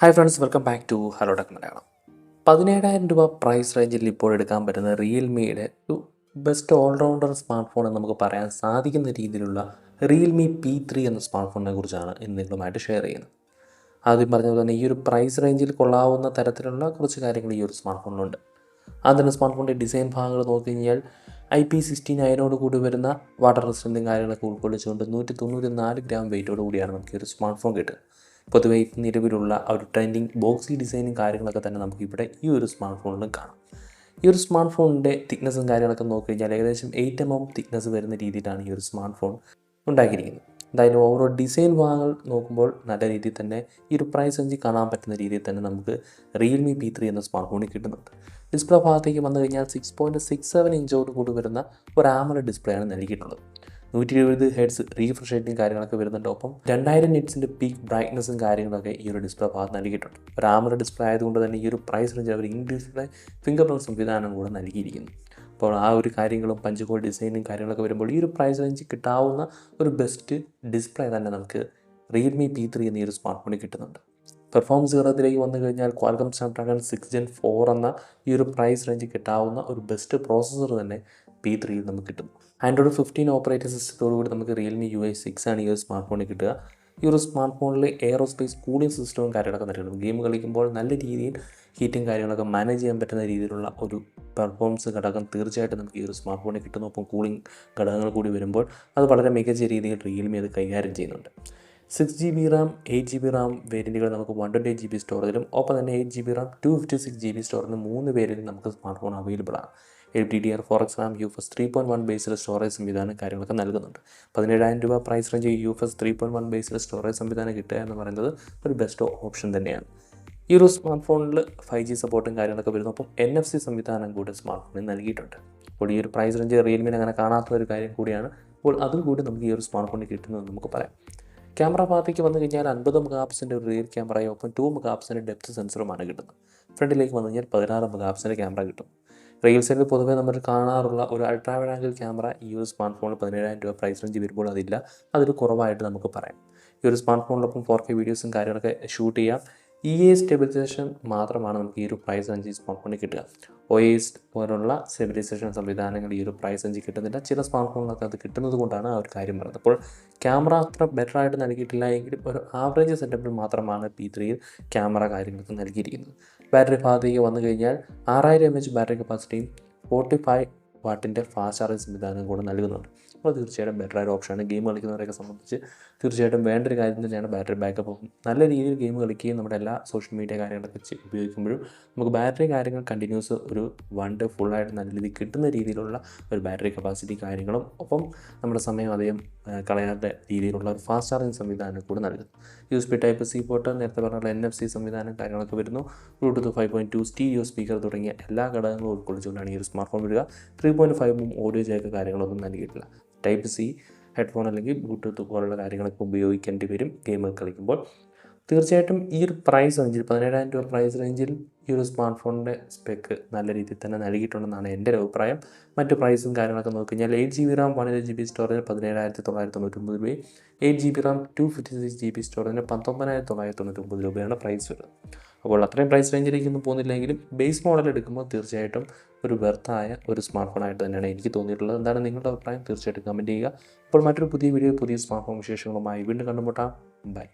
Hi friends, welcome back to hello tech Malayalam. 17,000 രൂപ price റേഞ്ചിൽ ഇപ്പോൾ എടുക്കാൻ പറ്റുന്ന റിയൽമിയുടെ ഒരു ബെസ്റ്റ് ഓൾറൗണ്ടർ സ്മാർട്ട് ഫോൺ എന്ന് നമുക്ക് പറയാൻ സാധിക്കുന്ന രീതിയിലുള്ള റിയൽമി P3 എന്ന സ്മാർട്ട് ഫോണിനെ കുറിച്ചാണ് ഇന്ന് നിങ്ങളുമായിട്ട് ഷെയർ ചെയ്യുന്നത്. ആദ്യം പറഞ്ഞതുപോലെ തന്നെ ഈ ഒരു പ്രൈസ് റേഞ്ചിൽ കൊള്ളാവുന്ന തരത്തിലുള്ള കുറച്ച് കാര്യങ്ങൾ ഈ ഒരു സ്മാർട്ട് ഫോണിലുണ്ട്. ആദ്യം സ്മാർട്ട് ഫോണിൻ്റെ ഡിസൈൻ ഭാഗങ്ങൾ നോക്കി കഴിഞ്ഞാൽ IP69 കൂടി വരുന്ന വാട്ടർ റെസിസ്റ്റൻറ്റും കാര്യങ്ങളൊക്കെ ഉൾക്കൊള്ളിച്ചുകൊണ്ട് 194 ഗ്രാം വെയിറ്റോട് കൂടിയാണ് നമുക്ക് ഈ ഒരു സ്മാർട്ട് ഫോൺ കിട്ടുക. പൊതുവെ നിലവിലുള്ള ഒരു ട്രെൻഡിങ് ബോക്സി ഡിസൈനും കാര്യങ്ങളൊക്കെ തന്നെ നമുക്കിവിടെ ഈ ഒരു സ്മാർട്ട് ഫോണിലും കാണാം. ഈ ഒരു സ്മാർട്ട് ഫോണിൻ്റെ തിക്നെസ്സും കാര്യങ്ങളൊക്കെ നോക്കിക്കഴിഞ്ഞാൽ ഏകദേശം 8 mm തിക്നെസ് വരുന്ന രീതിയിലാണ് ഈ ഒരു സ്മാർട്ട് ഫോൺ ഉണ്ടാക്കിയിരിക്കുന്നത്. എന്തായാലും ഓവറോൾ ഡിസൈൻ ഭാഗങ്ങൾ നോക്കുമ്പോൾ നല്ല രീതിയിൽ തന്നെ ഈ ഒരു പ്രൈസ് റേഞ്ചിൽ കാണാൻ പറ്റുന്ന രീതിയിൽ തന്നെ നമുക്ക് റിയൽമി P3 എന്ന സ്മാർട്ട് ഫോണിൽ കിട്ടുന്നുണ്ട്. ഡിസ്പ്ലേ ഭാഗത്തേക്ക് വന്നു കഴിഞ്ഞാൽ 6.67 ഇഞ്ചോട് കൂടി വരുന്ന ഒരു AMOLED ഡിസ്പ്ലേ ആണ് നൽകിയിട്ടുള്ളത്. 120 ഹെഡ്സ് റീഫ്രഷ് റേറ്റും കാര്യങ്ങളൊക്കെ വരുന്നുണ്ട്. ഒപ്പം 2000 നിറ്റ്സിൻ്റെ പീക്ക് ബ്രൈറ്റ്നസ്സും കാര്യങ്ങളൊക്കെ ഈ ഒരു ഡിസ്പ്ലേ ഭാഗത്ത് നൽകിയിട്ടുണ്ട്. ഒരു AMOLED ഡിസ്പ്ലേ ആയതുകൊണ്ട് തന്നെ ഈ ഒരു പ്രൈസ് റേഞ്ചിൽ അവർ ഡിസ്പ്ലേ ഫിംഗർ പ്രിന്റ് സംവിധാനം കൂടെ നൽകിയിരിക്കുന്നു. അപ്പോൾ ആ ഒരു കാര്യങ്ങളും പഞ്ച് ഡിസൈനും കാര്യങ്ങളൊക്കെ വരുമ്പോൾ ഈ ഒരു പ്രൈസ് റേഞ്ചിൽ കിട്ടാവുന്ന ഒരു ബെസ്റ്റ് ഡിസ്പ്ലേ തന്നെ നമുക്ക് റിയൽമി P3 എന്ന ഈ ഒരു സ്മാർട്ട് ഫോണിൽ കിട്ടുന്നുണ്ട്. പെർഫോമൻസ് ഘടകത്തിലേക്ക് വന്നു കഴിഞ്ഞാൽ ക്വാൽകം സ്നാപ്ഡ്രാഗൺ 6 Gen 4 എന്ന ഈ ഒരു പ്രൈസ് റേഞ്ചിൽ കിട്ടാവുന്ന ഒരു ബെസ്റ്റ് പ്രോസസ്സർ തന്നെ P3യിൽ നമുക്ക് കിട്ടും. ആൻഡ്രോയിഡ് 15 ഓപ്പറേറ്റിംഗ് സിസ്റ്റത്തോടുകൂടി നമുക്ക് റിയൽമി UI 6 ആണ് ഈ ഒരു സ്മാർട്ട് ഫോണിൽ കിട്ടുക. ഈ ഒരു സ്മാർട്ട് ഫോണിൽ എയറോസ്പേസ് കൂളിംഗ് സിസ്റ്റവും കാര്യങ്ങളൊക്കെ നൽകുന്നു. ഗെയിം കളിക്കുമ്പോൾ നല്ല രീതിയിൽ ഹീറ്റും കാര്യങ്ങളൊക്കെ മാനേജ് ചെയ്യാൻ പറ്റുന്ന രീതിയിലുള്ള ഒരു പെർഫോമൻസ് ഘടകം തീർച്ചയായിട്ടും നമുക്ക് ഈ ഒരു സ്മാർട്ട് ഫോണിൽ കിട്ടുന്നു. ഒപ്പം കൂളിംഗ് ഘടകങ്ങൾ കൂടി വരുമ്പോൾ അത് വളരെ മികച്ച രീതിയിൽ റിയൽമി അത് കൈകാര്യം ചെയ്യുന്നുണ്ട്. 6GB RAM 8GB RAM വേരിയൻറ്റുകൾ നമുക്ക് 128GB സ്റ്റോറേജിലും ഒപ്പം തന്നെ 8GB RAM 256GB സ്റ്റോറേജിലും 3 വേരിയൻറ്റിൽ നമുക്ക് സ്മാർട്ട് ഫോൺ അവൈലബിൾ ആണ്. LPDDR4X RAM UFS 3.1 ബേസിൽ സ്റ്റോറേജ് സംവിധാനം കാര്യങ്ങളൊക്കെ നൽകുന്നുണ്ട്. 17,000 രൂപ പ്രൈസ് റേഞ്ച് UFS 3.1 ബേസിൽ സ്റ്റോറേജ് സംവിധാനം കിട്ടുക എന്ന് പറയുന്നത് ഒരു ബെസ്റ്റ് ഓപ്ഷൻ തന്നെയാണ്. ഈ ഒരു സ്മാർട്ട് ഫോണിൽ 5G സപ്പോർട്ടും കാര്യങ്ങളൊക്കെ വരുന്നു. അപ്പം NFC സംവിധാനം കൂടി സ്മാർട്ട് ഫോണിൽ നൽകിയിട്ടുണ്ട്. അപ്പോൾ ഈ ഒരു പ്രൈസ് റേഞ്ച് റിയൽമിന് അങ്ങനെ കാണാത്ത ഒരു കാര്യം കൂടിയാണ്. അപ്പോൾ അതും കൂടി നമുക്ക് ഈ ഒരു സ്മാർട്ട് ഫോണിൽ കിട്ടുന്നതെന്ന് നമുക്ക് പറയാം. ക്യാമറ ഭാഗത്തേക്ക് വന്നു കഴിഞ്ഞാൽ 50 മെഗാപിക്സലിൻ്റെ ഒരു റിയർ ക്യാമറയും ഒപ്പം 2 മെഗാപിക്സലിൻ്റെ ഡെപ്ത് സെൻസറുമാണ് കിട്ടുന്നത്. ഫ്രണ്ടിലേക്ക് വന്നു കഴിഞ്ഞാൽ 16 മെഗാപിക്സലിൻ്റെ ക്യാമറ കിട്ടും. റിയൽ സൈഡിൽ പൊതുവേ നമ്മൾ കാണാറുള്ള ഒരു അൾട്രാ വൈഡ് ആംഗിൾ ക്യാമറ ഈ ഒരു സ്മാർട്ട് ഫോണിൽ 17,000 രൂപ പ്രൈസ് റേഞ്ച് വരുമ്പോൾ അതില്ല. അതൊരു കുറവായിട്ട് നമുക്ക് പറയാം. ഈ ഒരു സ്മാർട്ട് ഫോണിലൊപ്പം 4K വീഡിയോസും കാര്യങ്ങളൊക്കെ ഷൂട്ട് ചെയ്യാം. EA സ്റ്റെബിലൈസേഷൻ മാത്രമാണ് നമുക്ക് ഈ ഒരു പ്രൈസ് റേഞ്ച് സ്മാർട്ട് ഫോണിൽ കിട്ടുക. OIS പോലുള്ള സ്റ്റെബിലൈസേഷൻ സംവിധാനങ്ങൾ ഈ ഒരു പ്രൈസ് റേഞ്ചിൽ കിട്ടുന്നില്ല. ചില സ്മാർട്ട് ഫോണിലൊക്കെ അത് കിട്ടുന്നത് കൊണ്ടാണ് ആ ഒരു കാര്യം പറയുന്നത്. അപ്പോൾ ക്യാമറ അത്ര ബെറ്റർ ആയിട്ട് നൽകിയിട്ടില്ല എങ്കിലും ഒരു ആവറേജ് സെറ്റപ്പിൽ മാത്രമാണ് P3യിൽ ക്യാമറ കാര്യങ്ങൾക്ക് നൽകിയിരിക്കുന്നത്. ബാറ്ററി ഭാഗത്തേക്ക് വന്നു കഴിഞ്ഞാൽ 6000 mAh ബാറ്ററി കപ്പാസിറ്റിയും 45 വാട്ടിൻ്റെ ഫാസ്റ്റ് ചാർജിങ് സംവിധാനം കൂടെ നൽകുന്നുണ്ട്. അപ്പോൾ തീർച്ചയായിട്ടും ബെറ്റർ ആയ ഓപ്ഷനാണ്. ഗെയിം കളിക്കുന്നവരെയൊക്കെ സംബന്ധിച്ച് തീർച്ചയായിട്ടും വേണ്ട ഒരു കാര്യം തന്നെയാണ് ബാറ്ററി ബാക്കപ്പ്. നല്ല രീതിയിൽ ഗെയിം കളിക്കുകയും നമ്മുടെ എല്ലാ സോഷ്യൽ മീഡിയ കാര്യങ്ങളൊക്കെ ഉപയോഗിക്കുമ്പോഴും നമുക്ക് ബാറ്ററി കാര്യങ്ങൾ കണ്ടിന്യൂസ് ഒരു 1 ഡേ ഫുള്ളായിട്ട് നല്ല രീതിയിൽ കിട്ടുന്ന രീതിയിലുള്ള ഒരു ബാറ്ററി കപ്പാസിറ്റി കാര്യങ്ങളും ഒപ്പം നമ്മുടെ സമയം അധികം കളയാത്ത രീതിയിലുള്ള ഒരു ഫാസ്റ്റ് ചാർജിങ് സംവിധാനം കൂടെ നൽകുന്നു. USB Type-C പോർട്ട്, നേരത്തെ പറഞ്ഞുള്ള NFC സംവിധാനം കാര്യങ്ങളൊക്കെ വരുന്നു. Bluetooth 5.2 സ്റ്റീരിയോ സ്പീക്കർ തുടങ്ങിയ എല്ലാ ഘടകങ്ങളും ഉൾക്കൊള്ളിച്ചുകൊണ്ടാണ് ഈ ഒരു സ്മാർട്ട് ഫോൺ വരിക. 3.5 ഓഡിയോ ജാക്ക് കാര്യങ്ങളൊന്നും നൽകിയിട്ടില്ല. Type-C ഹെഡ്ഫോൺ അല്ലെങ്കിൽ ബ്ലൂടൂത്ത് പോലുള്ള കാര്യങ്ങളൊക്കെ ഉപയോഗിക്കേണ്ടി വരും ഗെയിം കളിക്കുമ്പോൾ. തീർച്ചയായിട്ടും ഈ ഒരു പ്രൈസ് റേഞ്ചിൽ 17,000 രൂപ പ്രൈസ് റേഞ്ചിൽ ഈ ഒരു സ്മാർട്ട് ഫോണിൻ്റെ സ്പെക്ക് നല്ല രീതിയിൽ തന്നെ നൽകിയിട്ടുണ്ടെന്നാണ് എൻ്റെ ഒരു അഭിപ്രായം. മറ്റ് പ്രൈസും കാര്യങ്ങളൊക്കെ നോക്കിക്കഴിഞ്ഞാൽ 8GB RAM 128GB സ്റ്റോറേജിന് 17,999 രൂപയും 8GB RAM 256GB സ്റ്റോറേജിന് 19,999 രൂപയാണ് പ്രൈസ് വരുന്നത്. അപ്പോൾ അത്രയും പ്രൈസ് റേഞ്ചിലേക്കൊന്നും പോകുന്നില്ലെങ്കിലും ബേസ് മോഡൽ എടുക്കുമ്പോൾ തീർച്ചയായിട്ടും ഒരു വെർത്തായ ഒരു സ്മാർട്ട് ഫോണായിട്ട് തന്നെയാണ് എനിക്ക് തോന്നിയിട്ടുള്ളത്. എന്താണ് നിങ്ങളുടെ അഭിപ്രായം? തീർച്ചയായിട്ടും കമൻറ്റ് ചെയ്യുക. അപ്പോൾ മറ്റൊരു പുതിയ വീഡിയോ പുതിയ സ്മാർട്ട് ഫോൺ വിശേഷങ്ങളുമായി വീണ്ടും കണ്ടുമുട്ടാം. ബൈ.